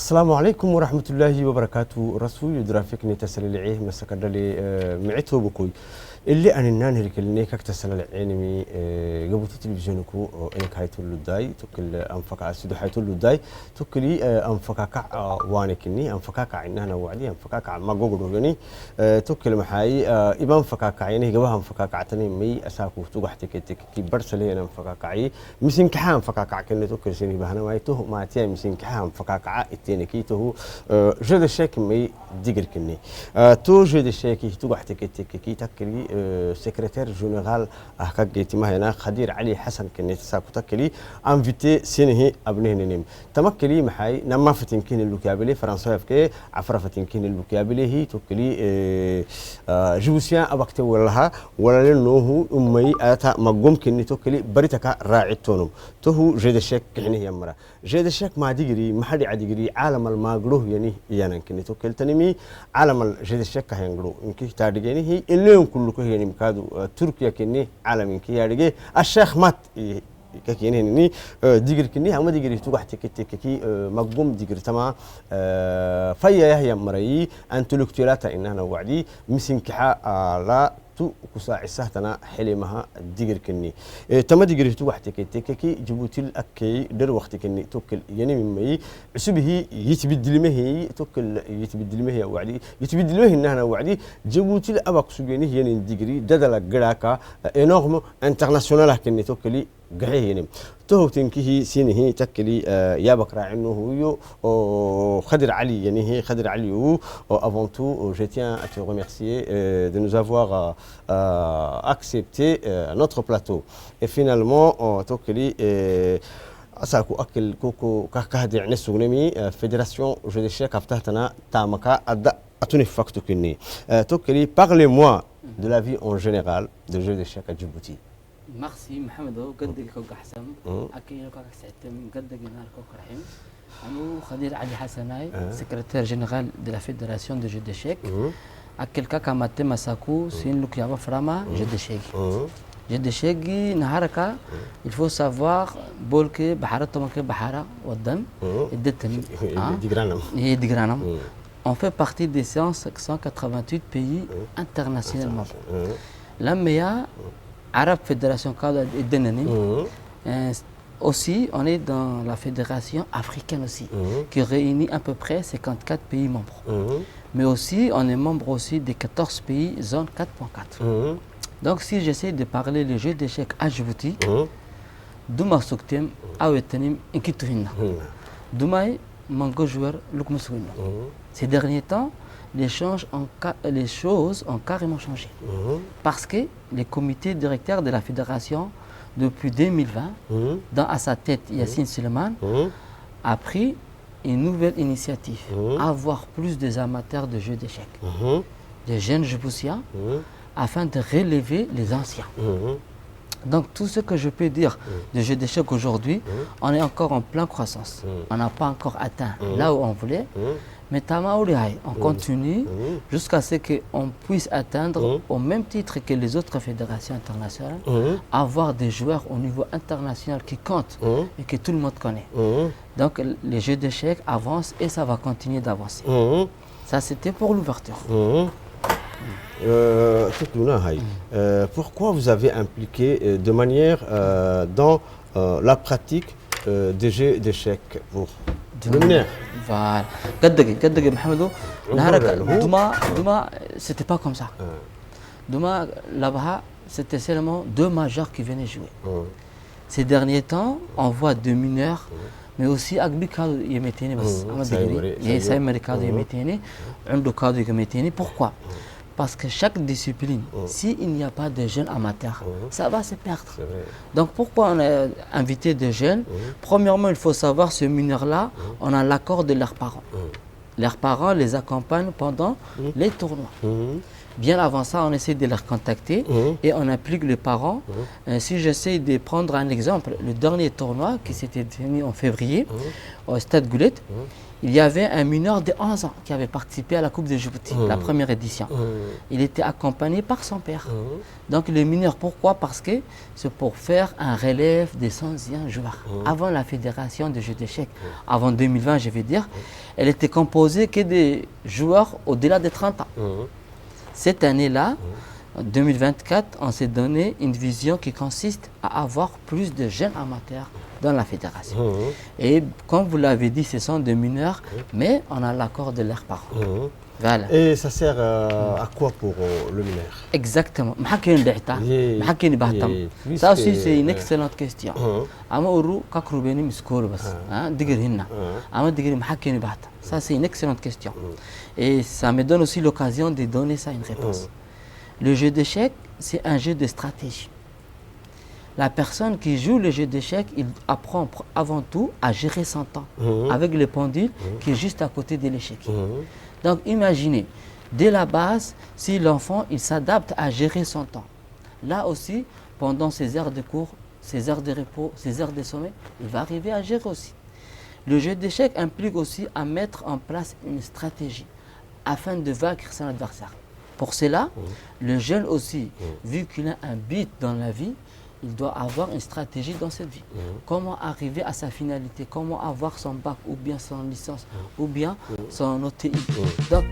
السلام عليكم ورحمة الله وبركاته. رسول يدرافك نتسل العيه مسكر لي معته بكوي اللي أنا نانهر كلني كتسل العينمي قبل التلفزيونكو إنك هايتو اللوداي تكل أنفك عسدو هايتو اللوداي تكلي أنفك كع وانكني أنفك كع إننا وعدي أنفك كع ما جوجل يعني تكل محاي إبان فك كعينه جوها أنفك كعتني مي أساكو توجح تك كي برسلي أنا أنفك كعي مسين كحام فك كع كني تكل سني بهنا ما يتوه ما تيا مسين كحام فك كع التاني كي تهو جد الشيك مي ديجر كني تو جد الشيك توجح تك كي تكلي secrétaire général أحكي جيتي ما هنا خدير علي حسن كنيت ساكو تكلي انفيتي سينه ابنه نيم تمكلي محاي نما فتنكين اللوكابلي فرنسا فكي عفره فتنكين اللوكابلي هي تكلي جوسيان ابكت ولها ولا لنه امي اتا مقوم كني تكلي بريتك راعيتونم تو جيد الشك حني يمرا جيد الشك ما ديغري ما حد عديغري عالم الماغلو يعني يانا كني تكل تنمي عالم جيد الشك هينغلو انكي تادغيني هي اللي كلكو يعني مكادو تركيا كني عالم كي يارجع الشيخ مات كأني هني ديجر كني هم ديجر يتوقع تكي مقوم ديجر تما فيا هي مري أنتلكتيرات إنها وعدي مسين كحا لا تو كساع السهتنا حلمها ديجر كني تما ديجر يتوقع تكي جبوتي الأكي در وقت كني توكل يعني ممي عسبه يتبدل مهي توكل يتبدل مهي وعدي يتبدل مهي إنها وعدي جبوتي الأباق سجيني يعني ديجري ددلا جراكا إنهم انترناسيونال كني توكلي قهيني تو تنكيه سينه تكلي يا بكرة عنه هو خضر علي يعني هي خضر علي هو avant tout je tiens à te remercier de nous avoir accepté notre plateau et finalement تكلي أساكو أكل كوكو كهدي عن السجنمي fédération je des chèques أفتحتنا تامكا أتوني فاكتو كني تكلي parlez-moi de la vie en général de jeu des chèques à Djibouti. Merci Mohamed. قدك كوك أحسن. أكيد كوك سعتم قدك نار كوك رحيم. أنا خدير علي حسناي secrétaire général de la fédération de jeux d'échecs. أكل كاكا ماتي مساكو سين لوك يابا فراما jeux d'échecs. jeux d'échecs نهاركا il faut savoir بولك بحارة بحارة والدم الدتني. ديجرانم. هي ديجرانم. On fait partie des 188 pays internationalement. لما Arabe Fédération Cadre et Denani. Aussi, on est dans la fédération africaine aussi, qui réunit à peu près 54 pays membres. Mais aussi, on est membre aussi des 14 pays zone 4.4. Donc, si j'essaie de parler les jeux d'échecs à Djibouti, Douma Souktem, Awetanim, Nkituhina. Doumaï, Mango joueur, Lukmusouina. Ces derniers temps, les choses ont carrément changé. Parce que le comité directeur de la fédération, depuis 2020, dans à sa tête Yassine Suleiman, a pris une nouvelle initiative, avoir plus des amateurs de jeux d'échecs, des jeunes Djiboutiens, afin de relever les anciens. Donc tout ce que je peux dire de jeux d'échecs aujourd'hui, on est encore en pleine croissance. On n'a pas encore atteint là où on voulait. Mais on continue jusqu'à ce qu'on puisse atteindre, au même titre que les autres fédérations internationales, avoir des joueurs au niveau international qui comptent et que tout le monde connaît. Donc les jeux d'échecs avancent et ça va continuer d'avancer. Ça c'était pour l'ouverture. Pourquoi vous avez impliqué de manière dans la pratique des jeux d'échecs pour Voilà. Gaddag Mohamedou, Douma, c'était pas comme ça. Douma, là-bas, c'était seulement deux majeurs qui venaient jouer. Ces derniers temps, on voit deux mineurs, mais aussi Agbi Kadou Yemeteni, Saïmari Kadou Yemeteni, Undou Kadou Yemeteni. Pourquoi? Parce que chaque discipline, s'il n'y a pas de jeunes amateurs, ça va se perdre. Donc pourquoi on a invité des jeunes? Premièrement, il faut savoir, ce mineur-là, on a l'accord de leurs parents. Leurs parents les accompagnent pendant les tournois. Bien avant ça, on essaie de les contacter et on implique les parents. Si j'essaie de prendre un exemple, le dernier tournoi qui s'était tenu en février au Stade Goulet, il y avait un mineur de 11 ans qui avait participé à la Coupe de Djibouti, la première édition. Il était accompagné par son père. Donc le mineur, pourquoi? Parce que c'est pour faire un relève des anciens joueurs. Avant la fédération de jeux d'échecs, avant 2020 je vais dire, elle était composée que des joueurs au-delà de 30 ans. Cette année-là, en 2024, on s'est donné une vision qui consiste à avoir plus de jeunes amateurs dans la fédération. Et comme vous l'avez dit, ce sont des mineurs, mais on a l'accord de leurs parents. Voilà. Et ça sert à quoi pour le mineur? Exactement. Ça aussi, c'est une excellente question. Ça, c'est une excellente question. Et ça me donne aussi l'occasion de donner ça une réponse. Le jeu d'échecs, c'est un jeu de stratégie. La personne qui joue le jeu d'échecs, il apprend avant tout à gérer son temps avec le pendule qui est juste à côté de l'échiquier. Donc imaginez, dès la base, si l'enfant il s'adapte à gérer son temps, là aussi, pendant ses heures de cours, ses heures de repos, ses heures de sommeil, il va arriver à gérer aussi. Le jeu d'échecs implique aussi à mettre en place une stratégie afin de vaincre son adversaire. Pour cela, le jeune aussi, vu qu'il a un but dans la vie, il doit avoir une stratégie dans cette vie. Comment arriver à sa finalité, comment avoir son bac ou bien son licence ou bien son OTI. Donc,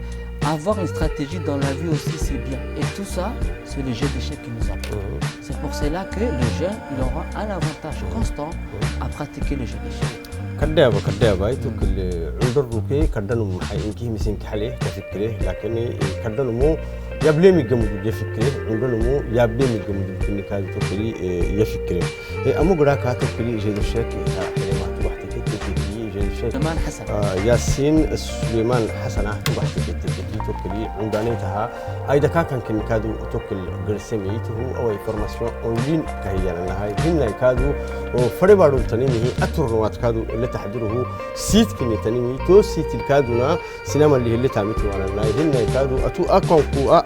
avoir une stratégie dans la vie aussi, c'est bien. Et tout ça, c'est le jeu d'échecs qui nous apprend. C'est pour cela que le jeune, il aura un avantage constant à pratiquer le jeu d'échecs. كدابة كدابة يتوكل عندر روكي كدنو حينكي مسين كحليه كفكره لكن كدنو مو يبليم يجمد يفكره عندنا مو يبليم يجمد كني كاد توكلي يفكره أمو قراك هاتوكلي جد الشيك حليمات واحدة كتير جد الشيك سليمان حسن ياسين سليمان حسن واحدة كتير توكلي عندنا أيضا كان كني كادو توكل قرسميته أو فورماسيون أونلاين كهيانا لهاي هنا كادو وفريبارو تنيمه أترنوات كادو اللي تحضره سيت كني تنيمي تو سيت الكادونا سينما اللي تعمته على الناي هنا كادو أتو أكون كوا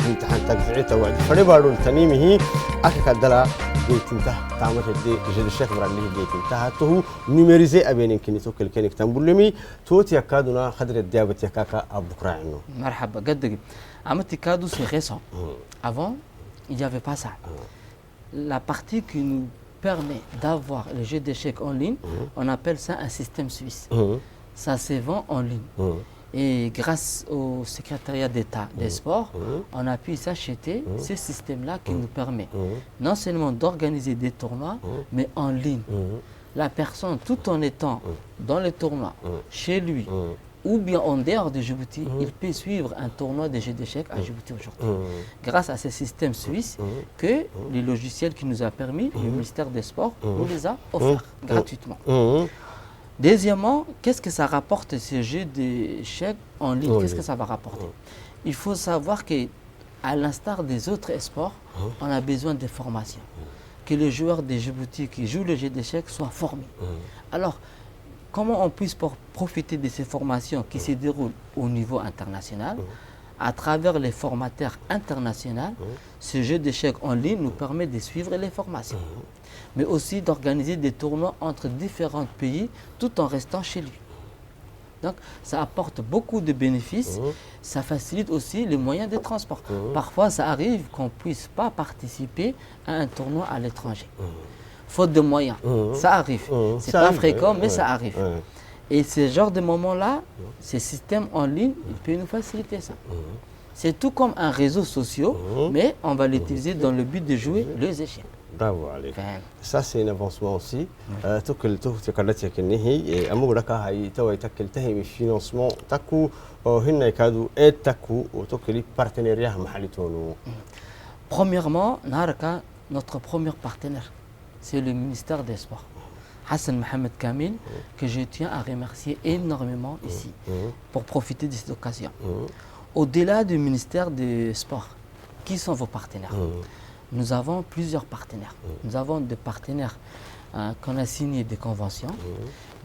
امتحان تجزئته وعد فريبارو تنيمه أكيد دلا جيت انتهى تعمل هدي جد الشيخ براليه جيت انتهى تو نيميريزي أبين كني توكل كني كتنبولمي توتي كادونا خدر الديابة يكاكا أبوكرا عنه مرحبا قدك عملت كادو c'est récent. Avant, il n'y avait pas ça. La partie qui nous permet d'avoir le jeu d'échecs en ligne, on appelle ça un système suisse. Ça se vend en ligne. Et grâce au secrétariat d'État des sports, on a pu s'acheter ce système-là qui nous permet non seulement d'organiser des tournois, mais en ligne. La personne, tout en étant dans le tournoi, chez lui, ou bien en dehors de Djibouti, il peut suivre un tournoi de jeux d'échecs à Djibouti aujourd'hui. Grâce à ce système suisse que le logiciel qui nous a permis, le ministère des Sports, nous les a offerts gratuitement. Deuxièmement, qu'est-ce que ça rapporte ce jeu d'échecs en ligne? Qu'est-ce que ça va rapporter? Il faut savoir qu'à l'instar des autres sports, on a besoin de formation. Que les joueurs de Djibouti qui jouent le jeu d'échecs soient formés. Alors, comment on puisse profiter de ces formations qui se déroulent au niveau international? À travers les formateurs internationaux, ce jeu d'échecs en ligne nous permet de suivre les formations, mais aussi d'organiser des tournois entre différents pays tout en restant chez lui. Donc, ça apporte beaucoup de bénéfices, ça facilite aussi les moyens de transport. Parfois, ça arrive qu'on ne puisse pas participer à un tournoi à l'étranger. Faute de moyens, ça arrive. C'est pas fréquent, mais ça arrive. Et ce genre de moments-là, ces systèmes en ligne, ils peuvent nous faciliter ça. C'est tout comme un réseau social, mais on va l'utiliser dans le but de jouer les échecs. Bravo عليك. Ça c'est un avancement aussi. تكل تكلتك كنيه أمور لك هاي توي تكل تهمي financement تكو هنا كادو تكو وتكلي partenariat محلي تونو. Premièrement, Naraka, notre premier partenaire, c'est le ministère des Sports. Hassan Mohamed Kamil, que je tiens à remercier énormément ici pour profiter de cette occasion. Au-delà du ministère des Sports, qui sont vos partenaires? Nous avons plusieurs partenaires. Nous avons des partenaires qu'on a signé des conventions.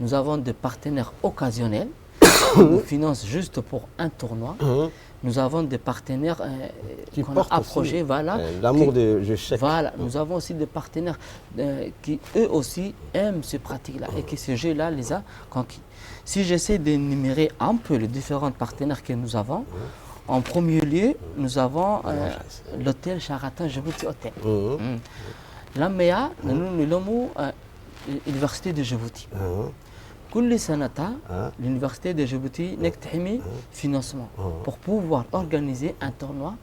Nous avons des partenaires occasionnels nous finance juste pour un tournoi. Nous avons des partenaires qu'on a approchés, voilà. L'amour de jeu chèque. Voilà, nous avons aussi des partenaires qui eux aussi aiment ces pratiques-là et qui ce jeu-là les a conquis. Si j'essaie d'énumérer un peu les différents partenaires que nous avons, en premier lieu, nous avons l'hôtel Sheraton Djibouti Hotel. L'AMEA, nous l'avons l'université de Djibouti. كل سنة l'université de Djibouti نكتحمي financement pour pouvoir organiser un tournoi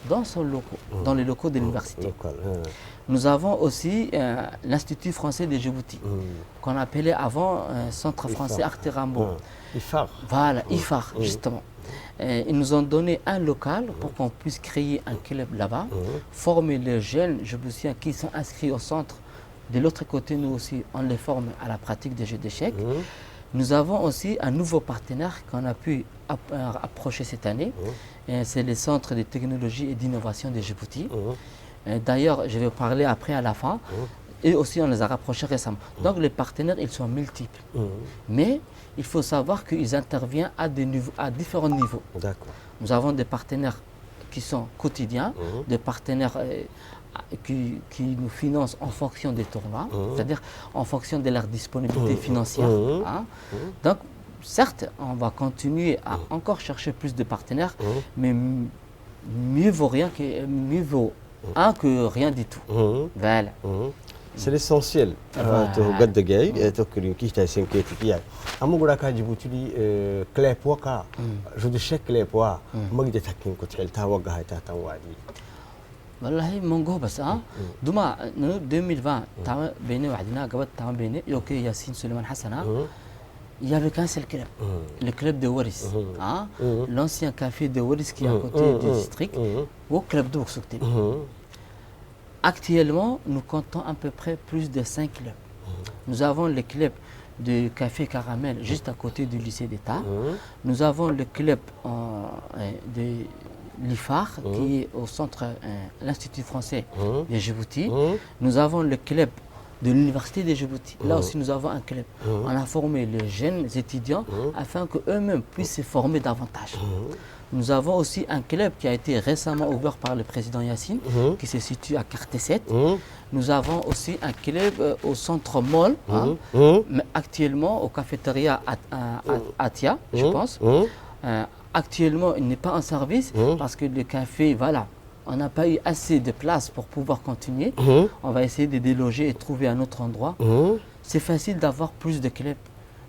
dans les locaux de l'université. Nous avons aussi l'Institut français de Djibouti, qu'on appelait avant Centre français Arte Rambo. IFAR. Voilà, IFAR, justement. Ils nous ont donné un local pour qu'on puisse créer un club là-bas, former les jeunes djiboutiens qui sont inscrits au centre. De l'autre côté, nous aussi, on les forme à la pratique des jeux d'échecs. Nous avons aussi un nouveau partenaire qu'on a pu approcher cette année. C'est le Centre de technologie et d'innovation de Djibouti. D'ailleurs, je vais parler après à la fin. Et aussi, on les a rapprochés récemment. Donc, les partenaires, ils sont multiples. Mais il faut savoir qu'ils interviennent à différents niveaux. Nous avons des partenaires qui sont quotidiens, des partenaires qui nous financent en fonction des tournois, c'est-à-dire en fonction de leur disponibilité financière. Donc, certes, on va continuer à encore chercher plus de partenaires, mais mieux vaut un que rien du tout. Voilà. C'est l'essentiel. Tu regardes des gars, tu as qui t'a s'inquiété qui a. Amoura ka Djibouti club waka, je de chaque club wa, magde takin ko thelta waga ta tanwadi. والله منقوه بس دوما 2020 تمام بيني وعدنا قبل تمام بيني يوكي ياسين سليمان حسن il y avait qu'un seul club, le club de Waris, l'ancien café de Waris qui est à côté du district, au club de Boksokté. Actuellement, nous comptons à peu près plus de 5 clubs. Nous avons le club de Café Caramel juste à côté du lycée d'État. Nous avons le club de l'IFAR qui est au centre, l'Institut français de Djibouti. Nous avons le club de l'université de Djibouti. Là aussi, nous avons un club. On a formé les jeunes étudiants afin qu'eux-mêmes puissent se former davantage. Nous avons aussi un club qui a été récemment ouvert par le président Yassine, qui se situe à Quartier 7. Nous avons aussi un club au centre Mall, mais actuellement au cafétéria Atia, je pense. Actuellement, il n'est pas en service parce que le café, voilà, on n'a pas eu assez de place pour pouvoir continuer. On va essayer de déloger et trouver un autre endroit. C'est facile d'avoir plus de clubs.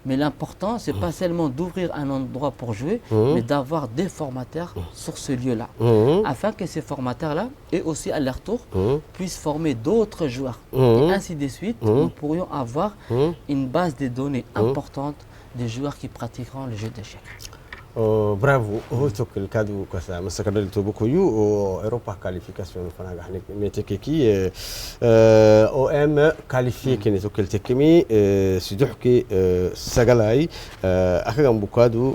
Mais l'important, ce n'est pas seulement d'ouvrir un endroit pour jouer, mais d'avoir des formateurs sur ce lieu-là. Afin que ces formateurs-là, et aussi à leur tour, puissent former d'autres joueurs. Et ainsi de suite, nous pourrions avoir une base de données importante des joueurs qui pratiqueront le jeu d'échecs. Bravo, hoto kel kadu kasa masakadal to bokoyu o Europa qualification fana gahne metekeki OM qualifié kene to kel tekemi siduhki sagalay akagam bukadu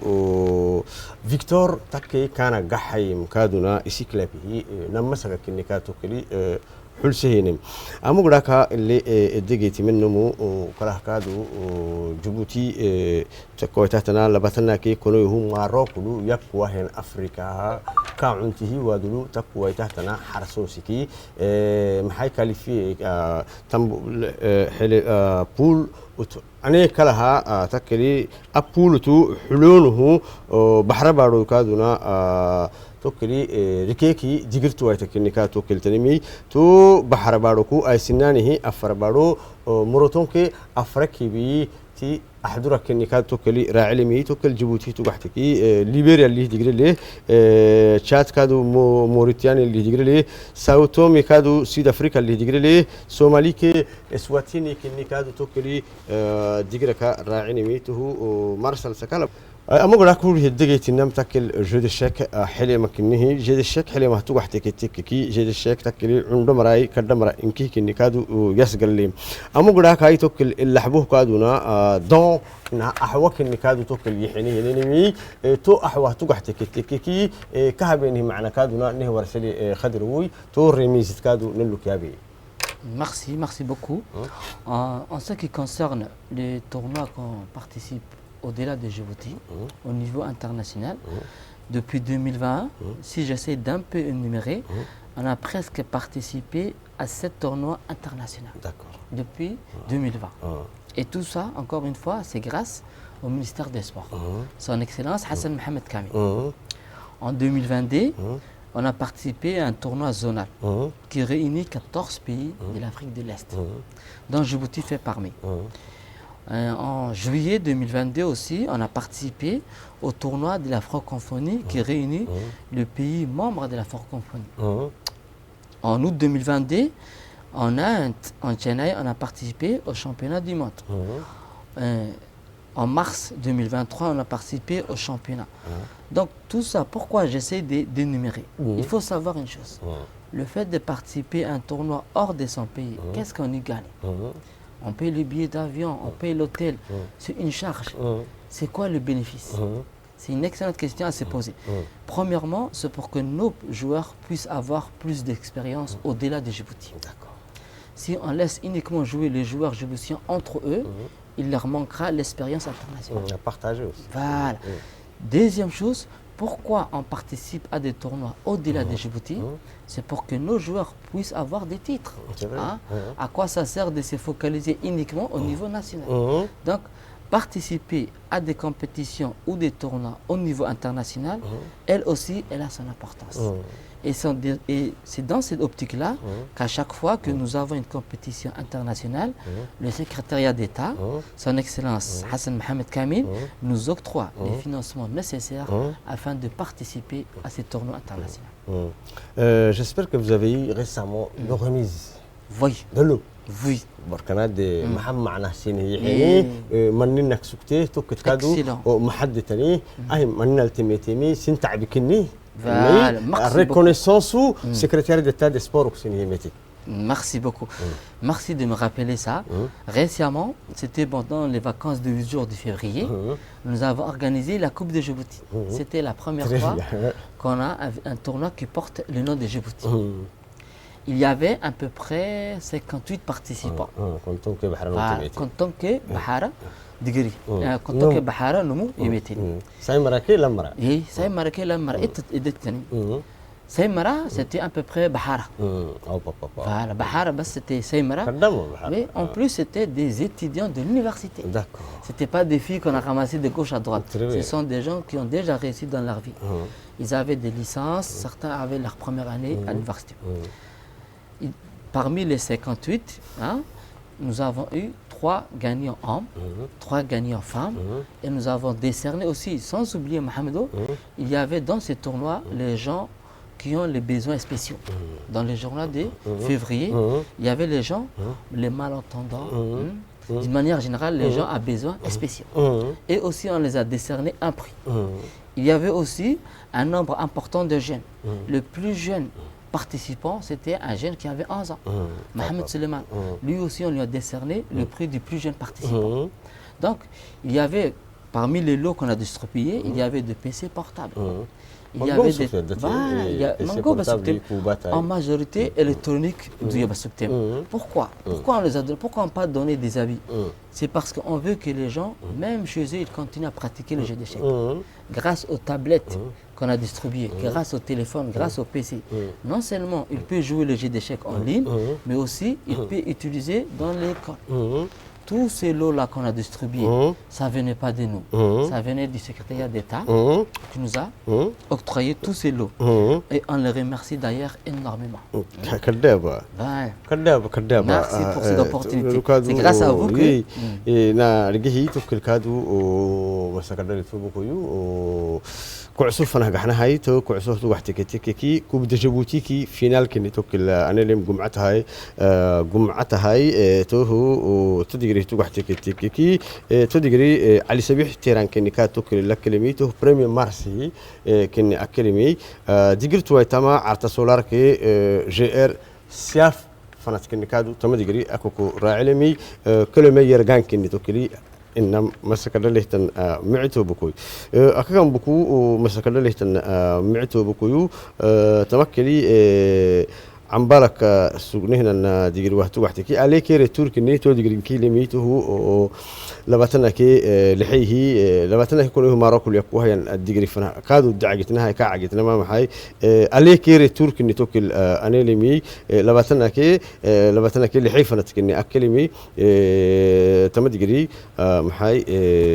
Victor takke kana gahay mkaduna isi klabihi namma sagakini kato keli حل سهينم أمو غراكا اللي دقيتي منهم وكره كادو جيبوتي تكويتاتنا لبتنا كي كانوا هم ماروكو يكوا هن أفريقيا كعنته ودلو تكويتاتنا حرسوسكي محي كاليفي تم حل بول أنا كلها تكلي أبولتو حلونه بحر بارو كادونا توكلي ركيكي جيجرتو ويتكنيكا توكل تنمي تو بحر باروكو أي سنانه أفر بارو مروتونكي أفريقي بي تي أحضرك كنيكا توكلي راعلمي توكل جيبوتي توقحتكي ليبيريا اللي تجري له تشاد كادو موريتانيا اللي تجري له ساو تومي كادو سيد أفريقيا اللي تجري له سومالي كي اسواتيني كنيكا توكلي جيجركا راعلمي تو مارسل سكالب أما قلنا كل هالدقيقة نم تأكل جد الشك حلي مكنه جد الشك حلي ما توقع تكتككي جد الشك تأكل عندما رأي كدم رأي إنكي كني كادو يسقل لي أما قلنا كاي تأكل اللي حبوه كادونا دون أحوك إني كادو تأكل يحني لأني تو أحوه توقع تكتككي كهبينه معنا كادونا إنه ورسلي خدروي تو رميز كادو نلو كابي. Merci beaucoup. En ce qui concerne les tournois qu'on participe au-delà de Djibouti, au niveau international. Depuis 2020, si j'essaie d'un peu énumérer, on a presque participé à 7 tournois internationaux. Depuis 2020. Et tout ça, encore une fois, c'est grâce au ministère des Sports. Son Excellence Hassan Mohamed Kamil. En 2022, on a participé à un tournoi zonal qui réunit 14 pays de l'Afrique de l'Est, dont Djibouti fait parmi. En juillet 2022 aussi, on a participé au tournoi de la francophonie qui réunit le pays membre de la francophonie. En août 2022, en Inde, en Chennai, on a participé au championnat du monde. En mars 2023, on a participé au championnat. Donc tout ça, pourquoi j'essaie d'énumérer? Il faut savoir une chose. Le fait de participer à un tournoi hors de son pays, qu'est-ce qu'on y gagne? On paye le billet d'avion, on paye l'hôtel, c'est une charge. C'est quoi le bénéfice? C'est une excellente question à se poser. Premièrement, c'est pour que nos joueurs puissent avoir plus d'expérience au-delà de Djibouti. Si on laisse uniquement jouer les joueurs djiboutiens entre eux, il leur manquera l'expérience internationale. À partager aussi. Voilà. Deuxième chose, pourquoi on participe à des tournois au-delà de Djibouti? C'est pour que nos joueurs puissent avoir des titres. À quoi ça sert de se focaliser uniquement au niveau national? Donc, participer à des compétitions ou des tournois au niveau international, elle aussi, elle a son importance. Et c'est dans cette optique-là qu'à chaque fois que nous avons une compétition internationale, le secrétariat d'État, son Excellence Hassan Mohamed Kamil, nous octroie les financements nécessaires afin de participer à ces tournois internationaux. J'espère que vous avez eu récemment une remise de l'eau. Oui. بركناد محمد معنا سيني مننا كسكتي توكت كادو ومحدتني اي مننا التيميتيمي سنتع بكني reconnaissance ou secrétaire d'État des sports. Merci beaucoup. Merci de me rappeler ça. Récemment, c'était pendant les vacances du jour de février, nous avons organisé la Coupe de Djibouti. C'était la première fois qu'on a un tournoi qui porte le nom de Djibouti. Il y avait à peu près 58 participants. Quand Bahara دقري كنت بحارة نمو يميتني سايمراكي لمرا سايمراكي لمرا إدتني سايمرا c'était à peu près Bahara. Voilà, Bahara, c'était Saïmara. Mais en plus, c'était des étudiants de l'université. D'accord. Ce n'étaient pas des filles qu'on a ramassées de gauche à droite. Ce sont des gens qui ont déjà réussi dans leur vie. Ils avaient des licences, certains avaient leur première année à l'université. Parmi les 58, nous avons eu 3 gagnants hommes, 3 gagnants femmes, et nous avons décerné aussi, sans oublier Mohamedou, il y avait dans ces tournois les gens qui ont les besoins spéciaux. Dans les journaux de février, il y avait les gens, les malentendants, d'une manière générale, les gens à besoins spéciaux. Et aussi, on les a décerné un prix. Il y avait aussi un nombre important de jeunes. Le plus jeune participant, c'était un jeune qui avait 11 ans, Mohamed Suleiman. Lui aussi, on lui a décerné le prix du plus jeune participant. Donc, il y avait, parmi les lots qu'on a distribués, il y avait des PC portables. Il y avait des Mango Basuktem, en majorité électronique du Basuktem. Pourquoi on les a donné? Pourquoi on n'a pas donné des habits? C'est parce qu'on veut que les gens, même chez eux, ils continuent à pratiquer le jeu d'échecs. Grâce aux tablettes qu'on a distribuées, grâce au téléphone, grâce au PC, non seulement il peut jouer le jeu d'échecs en ligne, mais aussi il peut utiliser dans l'école. Tous ces lots-là qu'on a distribués, ça ne venait pas de nous. Ça venait du secrétariat d'État qui nous a octroyé tous ces lots. Et on les remercie d'ailleurs énormément. Merci pour cette opportunité. C'est grâce à vous que... كوعسو فنا قحنا هاي تو كوعسو تو واحد تكتكي كوب دجبوتي كي فينال كني تو كل أنا لم جمعتها هاي تو هو تدقري تو واحد تكتكي تدقري على سبيح تيران كني كاتو كل لكلمي تو بريمير مارسي كني أكلمي دقرت ويتما عرت سولار كي جي ار سياف فنا كني كادو تما دقري أكوكو راعلمي كل ما يرجع كني تو كلي إن مسكنا لهتن معتو بكوي أكان بكو ومسكنا لهتن معتو بكويو تمكلي عمبالك سجنهنا ديجري وقتو وقتكي عليك ريتورك نيتو ديجري كي لميته هو لباتنا كي لحيه لباتنا يكون هو ماروكو يقوها يعني الديجري فنا كادو دعجتنا هاي كعجتنا ما محي عليك ريتورك نيتو كل أنا لمي لباتنا كي لحيه فنا تكني أكلمي تم ديجري محي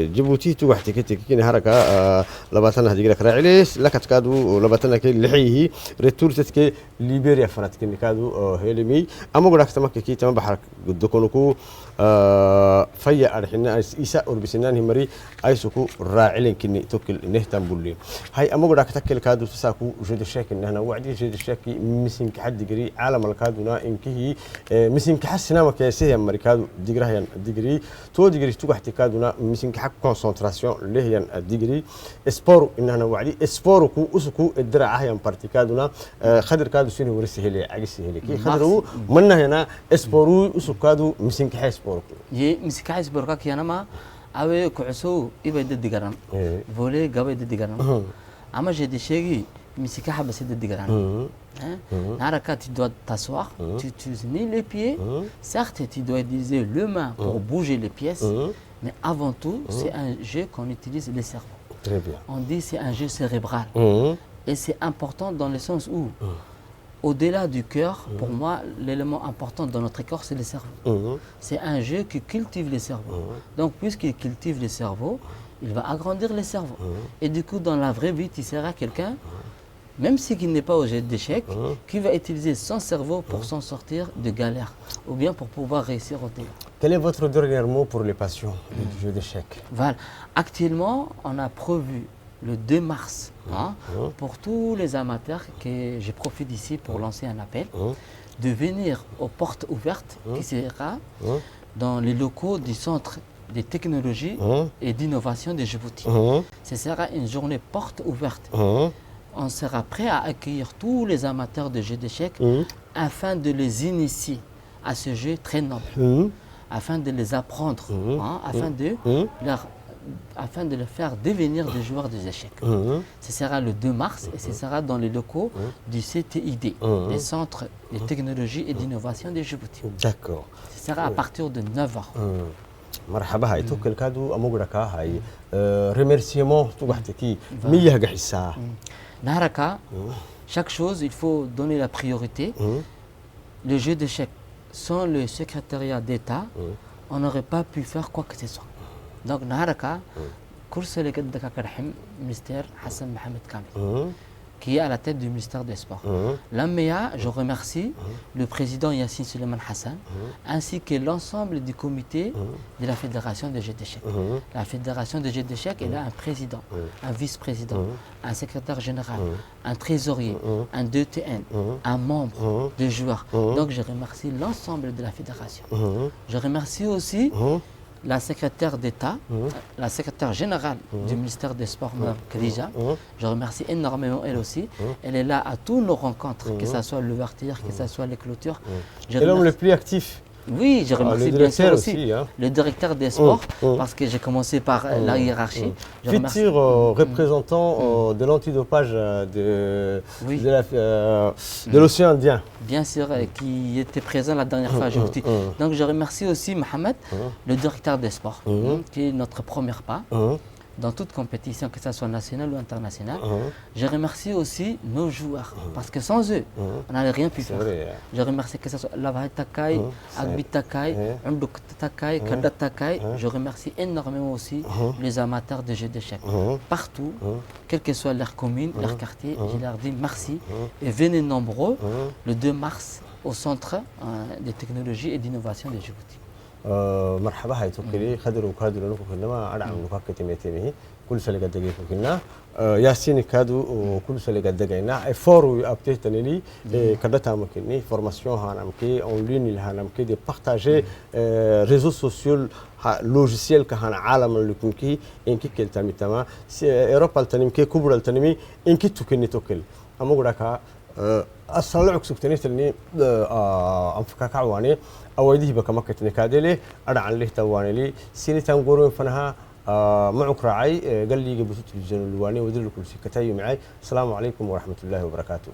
جيبوتي تو وقتكي تكني حركة لباتنا ديجري كراعليس لك تكادو لباتنا كي لحيه ريتور تكي ليبيريا فنا تكني كادو هيلمي أما قولك تمك كي تم بحرك قدكونكو فيا أرحنا إيسا أوربسنان همري أيسكو راعلين كني توكل نهتم بولين هاي أما قولك تكل كادو تساكو جد الشاك إن هنا وعدي جد الشاك مسين كحد جري عالم الكادونا إن كه مسين كحسنا ما كيسه همري كادو ديجري هي ديجري تو ديجري تو حتى كادونا مسين كحك كونسنتراسيون اللي هي الديجري إسبورو إن هنا وعدي إسبورو كو أسكو الدرع هي بارتي كادونا خدر كادو سيني ورثه هلي عجسه هلي كي خدرو منا هنا إسبورو أسكو كادو مسين كحس يي مسكايس بركاك يا نما أوي كعسو يبدأ ديجرام فولي قبل ديجرام أما جدي شيء مسكاها بس ديجرام نارك tu dois t'asseoir tu utilises les pieds certes tu dois utiliser le main pour bouger les pièces mais avant tout c'est un jeu qu'on utilise le cerveau très bien on dit c'est un jeu cérébral et c'est important dans le sens où au-delà du cœur, pour moi, l'élément important dans notre corps, c'est le cerveau. C'est un jeu qui cultive le cerveau. Donc, puisqu'il cultive le cerveau, il va agrandir le cerveau. Et du coup, dans la vraie vie, tu seras quelqu'un, même si il n'est pas au jeu d'échecs, qui va utiliser son cerveau pour s'en sortir de galères, ou bien pour pouvoir réussir au délai. Quel est votre dernier mot pour les passions du jeu d'échecs? Voilà. Actuellement, on a prévu le 2 mars, pour tous les amateurs que je profite d'ici pour lancer un appel, de venir aux portes ouvertes qui sera dans les locaux du Centre de technologie et d'innovation de Djibouti. Ce sera une journée porte ouverte. On sera prêt à accueillir tous les amateurs de jeux d'échecs afin de les initier à ce jeu très noble, afin de les apprendre, afin de le faire devenir des joueurs des échecs. Ce sera le 2 mars et ce sera dans les locaux du CTID, des Centres de technologie et d'innovation de Djibouti. D'accord. Ce sera à partir de 9h. مرحبا هاي توكل كادو أمورك هاي remerciement توقعتكي مية جحسة. Naraka, chaque chose il faut donner la priorité. Le jeu d'échecs sans le secrétariat d'État, on n'aurait pas pu faire quoi que ce soit. Donc, Naraka, course le ministère Hassan Mohamed Kamel, qui est à la tête du ministère des Sports. L'AMEA, je remercie le président Yassine Suleiman Hassan, ainsi que l'ensemble du comité de la Fédération des Jeux d'échecs. La Fédération des Jeux d'échecs, elle a un président, un vice-président, un secrétaire général, un trésorier, un DTN, un membre, deux joueurs. Donc, je remercie l'ensemble de la fédération. Je remercie aussi la secrétaire d'État, la secrétaire générale du ministère des Sports, Mme Khadija. Je remercie énormément elle aussi. Elle est là à tous nos rencontres, que ce soit l'ouverture, que ce soit les clôtures. Et l'homme le plus actif? Oui, je remercie bien sûr aussi le directeur des sports, parce que j'ai commencé par la hiérarchie. Futur représentant de l'antidopage de l'océan Indien. Bien sûr, qui était présent la dernière fois à Djibouti. Donc je remercie aussi Mohamed, le directeur des sports, qui est notre premier pas dans toute compétition, que ce soit nationale ou internationale. Je remercie aussi nos joueurs, parce que sans eux, on n'allait rien pu faire. Je remercie que ce soit Lavai Takai, Agbi Takai, Nduk Takai, Kada Takai. Je remercie énormément aussi les amateurs de jeux d'échecs. Partout, quelle que soit leur commune, leur quartier, je leur dis merci et venez nombreux le 2 mars au Centre de technologie et d'innovation de Djibouti. مرحبا هاي توكلي خدر وكادو لنوكو كنا أدعم نوكاك تميتيمه كل سنة قد دقيقة كنا ياسين كادو وكل سنة قد دقيقنا فورو أبتيه تنيني كدتا مكني فورماسيون هانمكي أونلاين الهانمكي دي بارتاجي réseaux sociaux logiciel كهان عالم اللي كنكي إنكي كل تامي تما أوروبا التنمكي كبر التنمي إنكي توكني توكل أمورك أصلا عكسك تنيتني أنفكاك عواني أوديه بكمكة نكادلي أرعى له تواني لي سيني تنقولون فنها معك راعي قال لي قبل تلفزيون الواني ودل كل شيء كتاي معي السلام عليكم ورحمة الله وبركاته.